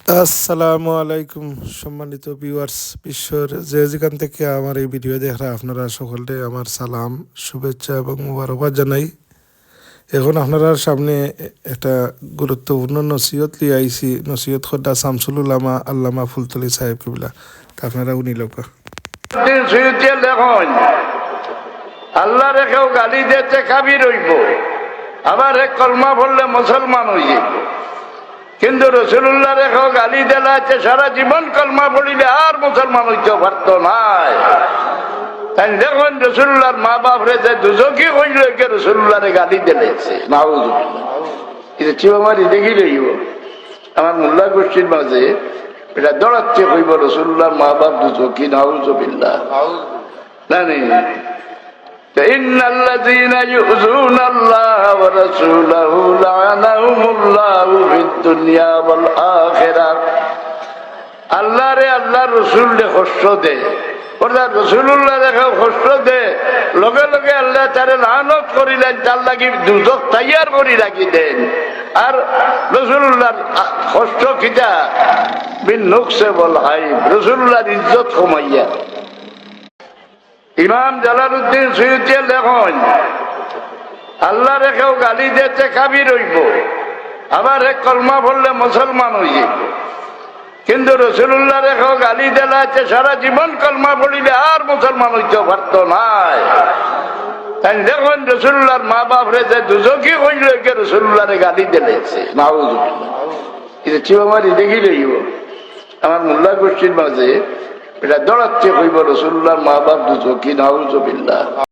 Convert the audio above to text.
আসসালামু আলাইকুম সম্মানিত ভিউয়ার্স, বিশ্বের যে যেখান থেকে আমার এই ভিডিও দেখা আপনারা সকলকে আমার সালাম, শুভেচ্ছা এবং মুবারকবাদ জানাই। এখন আপনারা সামনে একটা গুরুত্বপূর্ণ নসিহত লিয়ে আইছি। নসিহত খোদ্দা শামসুল উলামা আল্লামা ফুলতলি সাহেব কিবলা। আপনারা উনি লোক আল্লাহ রেখেও গালি দিতে কাবির হইব, আবার এক কলমা বললে মুসলমান হইব। কিন্তু রসুল্লাহ রেখেও গালি দিলাতে সারা জীবন কলমা পড়িলে আর মুসলমান হইতে পারত নাই। তাই দেখুন রসুল্লাহর মা বাপ রে যে দুজকি হইল রসুল্লাহরে গালি দিলেছে, নাউজুবিল্লাহ। চিবামারি দেখি লইব আমার মোল্লা গোষ্ঠীর মাঝে এটা দৌড়াচ্ছে হইব রসুল্লাহর মা বাপ দুজকি, নাউজুবিল্লাহ। إن الذين يؤذون الله ورسوله لعنهم الله في الدنيا والآخرة। আল্লাহ রে আল্লাহ রসুল রে কষ্ট দে, অর্থাৎ রসুল্লাহ রেখে কষ্ট দে, লগে লগে আল্লাহ তারে লানত করিলেন, তার লাগি দুজক তৈয়ার করি রাখি দেন। আর রসুল্লাহর কষ্ট কিটা বিন নুকসে বল হাই, রসুল্লাহর ইজ্জত কমাইয়া। ইমাম জালালউদ্দিন সুয়ুতী লেখন আল্লাহ রেখেও গালি দিতে কাবির হইব, আবার এক কলমা বললে মুসলমান হইব। কিন্তু রসুল্লাহ রেখেও গালি দিলাতে সারা জীবন কলমা পড়িলে আর মুসলমান হইতে পারত নাই। তাই দেখুন রসুল্লাহর মা বাপ রে যে দুজকি হইল রসুল্লাহরে গালি দিলেছে, নাউজুবিল্লাহ। কিন্তু চিবামারি দেখি লইব আমার মোল্লা গোষ্ঠীর মাঝে এটা দৌড়াচ্ছে হইব রসুল্লাহর মা বাপ দুজকি, নাউজুবিল্লাহ।